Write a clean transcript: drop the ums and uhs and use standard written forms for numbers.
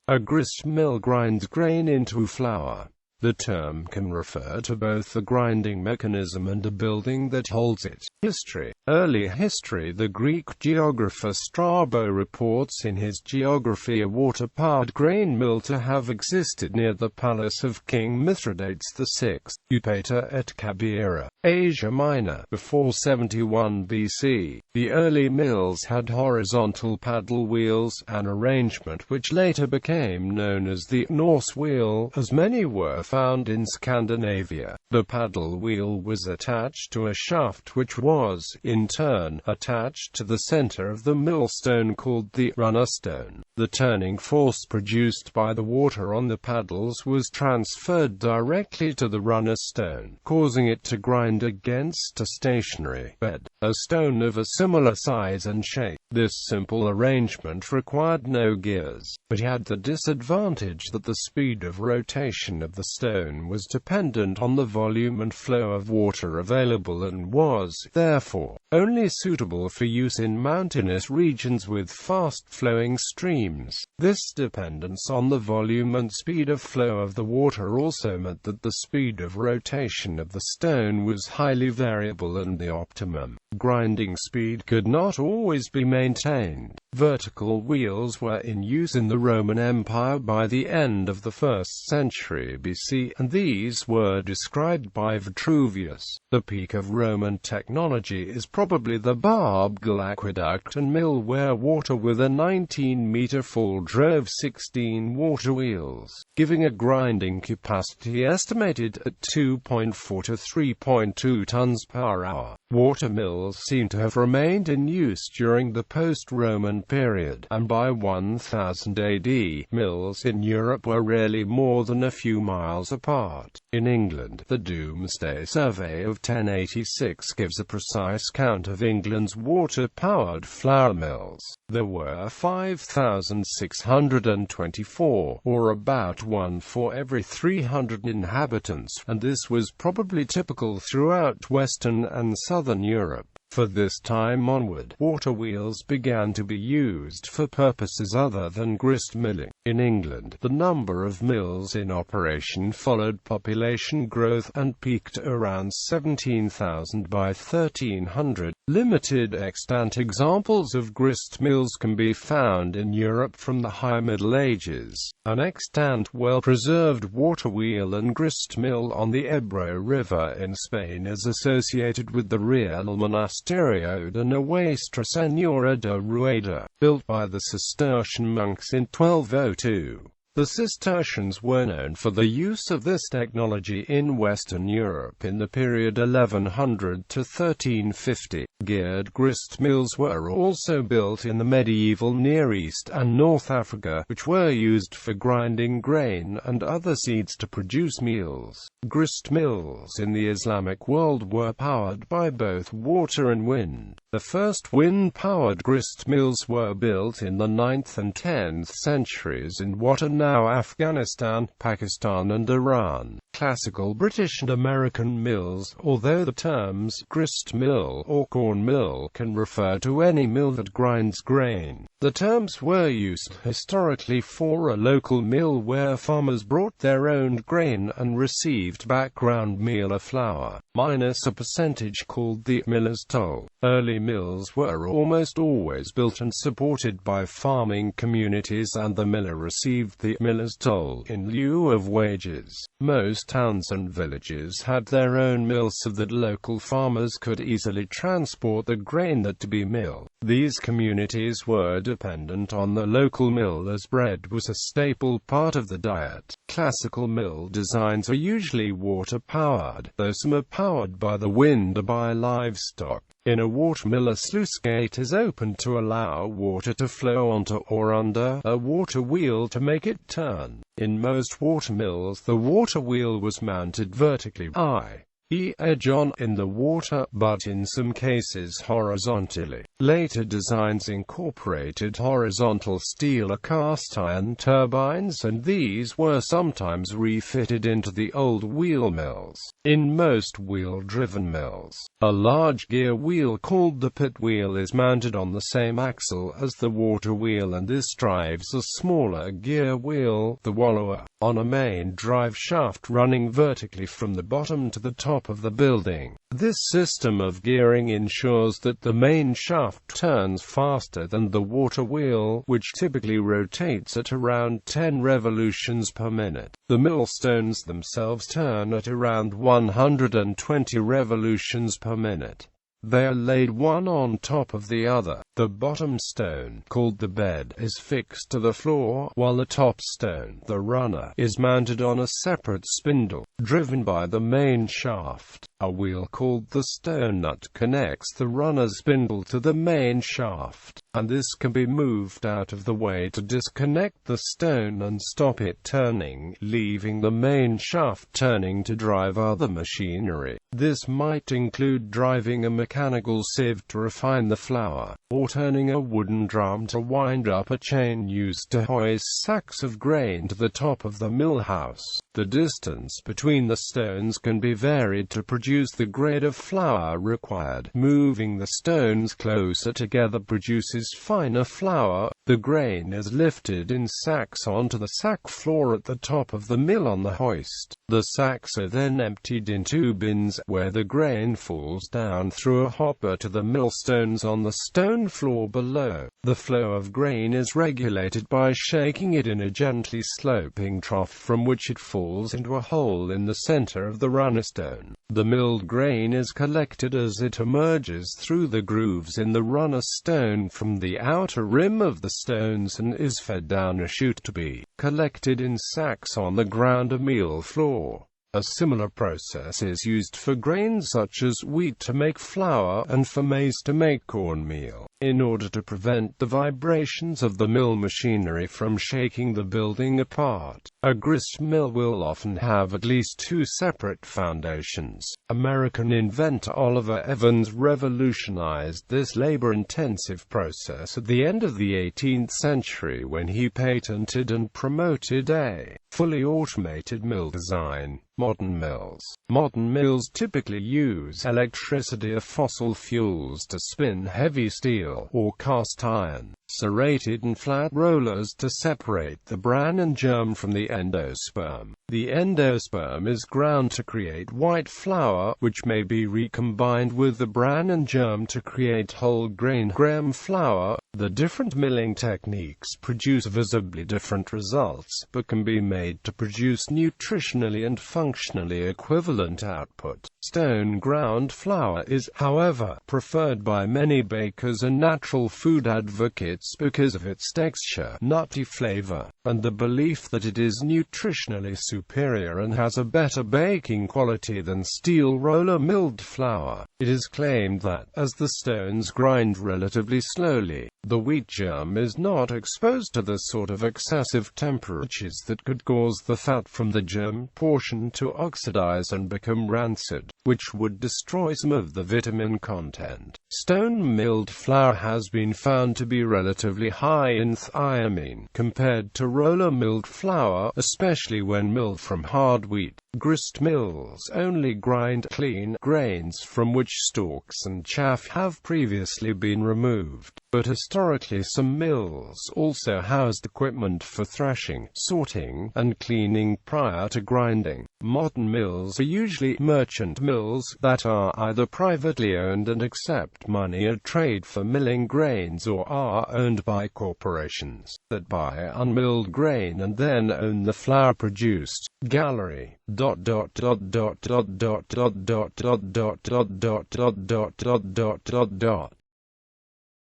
A gristmill grinds grain into flour. The term can refer to both the grinding mechanism and a building that holds it. History. Early history. The Greek geographer Strabo reports in his Geography a water-powered grain mill to have existed near the palace of King Mithridates VI, Eupator et Cabira, Asia Minor, before 71 BC. The early mills had horizontal paddle wheels, an arrangement which later became known as the Norse wheel, as many were found in Scandinavia. The paddle wheel was attached to a shaft which was, in turn, attached to the center of the millstone called the runner stone. The turning force produced by the water on the paddles was transferred directly to the runner stone, causing it to grind against a stationary bed, a stone of a similar size and shape. This simple arrangement required no gears, but had the disadvantage that the speed of rotation of the stone was dependent on the volume and flow of water available and was, therefore, only suitable for use in mountainous regions with fast-flowing streams. This dependence on the volume and speed of flow of the water also meant that the speed of rotation of the stone was highly variable and the optimum grinding speed could not always be maintained. Vertical wheels were in use in the Roman Empire by the end of the 1st century BC, and these were described by Vitruvius. The peak of Roman technology is probably the Barbgal aqueduct and mill where water with a 19-meter fall drove 16 water wheels, giving a grinding capacity estimated at 2.4 to 3.2 tons per hour. Water mills seem to have remained in use during the post-Roman period, and by 1000 AD, mills in Europe were rarely more than a few miles apart. In England, the Domesday Survey of 1086 gives a precise count of England's water-powered flour mills. There were 5,624, or about one for every 300 inhabitants, and this was probably typical throughout Western and Southern Europe. For this time onward, water wheels began to be used for purposes other than grist milling. In England, the number of mills in operation followed population growth and peaked around 17,000 by 1300. Limited extant examples of grist mills can be found in Europe from the High Middle Ages. An extant well-preserved water wheel and grist mill on the Ebro River in Spain is associated with the Real Monasterio de Nuestra Señora de Rueda, built by the Cistercian monks in 1202. The Cistercians were known for the use of this technology in Western Europe in the period 1100 to 1350. Geared grist mills were also built in the medieval Near East and North Africa, which were used for grinding grain and other seeds to produce meals. Grist mills in the Islamic world were powered by both water and wind. The first wind-powered grist mills were built in the 9th and 10th centuries in what are now Afghanistan, Pakistan and Iran. Classical British and American mills, although the terms grist mill or corn mill can refer to any mill that grinds grain. The terms were used historically for a local mill where farmers brought their own grain and received back ground meal or flour, minus a percentage called the miller's toll. Early mills were almost always built and supported by farming communities, and the miller received the miller's toll in lieu of wages. Most towns and villages had their own mills so that local farmers could easily transport the grain that to be milled. These communities were dependent on the local mill as bread was a staple part of the diet. Classical mill designs are usually water-powered, though some are powered by the wind or by livestock. In a watermill, a sluice gate is opened to allow water to flow onto or under a water wheel to make it turn. In most watermills, the water wheel was mounted vertically, edge on in the water, but in some cases horizontally. Later designs incorporated horizontal steel or cast iron turbines, and these were sometimes refitted into the old wheel mills. In most wheel-driven mills, a large gear wheel called the pit wheel is mounted on the same axle as the water wheel, and this drives a smaller gear wheel, the wallower, on a main drive shaft running vertically from the bottom to the top of the building. This system of gearing ensures that the main shaft turns faster than the water wheel, which typically rotates at around 10 revolutions per minute. The millstones themselves turn at around 120 revolutions per minute. They are laid one on top of the other. The bottom stone, called the bed, is fixed to the floor, while the top stone, the runner, is mounted on a separate spindle, driven by the main shaft. A wheel called the stone nut connects the runner's spindle to the main shaft, and this can be moved out of the way to disconnect the stone and stop it turning, leaving the main shaft turning to drive other machinery. This might include driving a mechanical sieve to refine the flour, or turning a wooden drum to wind up a chain used to hoist sacks of grain to the top of the mill house. The distance between the stones can be varied to produce the grade of flour required. Moving the stones closer together produces finer flour. The grain is lifted in sacks onto the sack floor at the top of the mill on the hoist. The sacks are then emptied into bins, where the grain falls down through a hopper to the millstones on the stone floor below. The flow of grain is regulated by shaking it in a gently sloping trough from which it falls into a hole in the center of the runner stone. The milled grain is collected as it emerges through the grooves in the runner stone from the outer rim of the stones and is fed down a chute to be collected in sacks on the ground mill floor. A similar process is used for grains such as wheat to make flour and for maize to make cornmeal. In order to prevent the vibrations of the mill machinery from shaking the building apart, a gristmill will often have at least two separate foundations. American inventor Oliver Evans revolutionized this labor-intensive process at the end of the 18th century when he patented and promoted a fully automated mill design. Modern mills typically use electricity or fossil fuels to spin heavy steel or cast iron, serrated and flat rollers to separate the bran and germ from the endosperm. The endosperm is ground to create white flour, which may be recombined with the bran and germ to create whole grain graham flour. The different milling techniques produce visibly different results, but can be made to produce nutritionally and functionally equivalent output. Stone ground flour is, however, preferred by many bakers and natural food advocates because of its texture, nutty flavor, and the belief that it is nutritionally superior and has a better baking quality than steel roller milled flour. It is claimed that, as the stones grind relatively slowly, the wheat germ is not exposed to the sort of excessive temperatures that could cause the fat from the germ portion to oxidize and become rancid, which would destroy some of the vitamin content. Stone-milled flour has been found to be relatively high in thiamine compared to roller-milled flour, especially when milled from hard wheat. Grist mills only grind clean grains from which stalks and chaff have previously been removed, but historically some mills also housed equipment for threshing, sorting, and cleaning prior to grinding. Modern mills are usually merchant mills that are either privately owned and accept money or trade for milling grains, or are owned by corporations that buy unmilled grain and then own the flour produced. Gallery.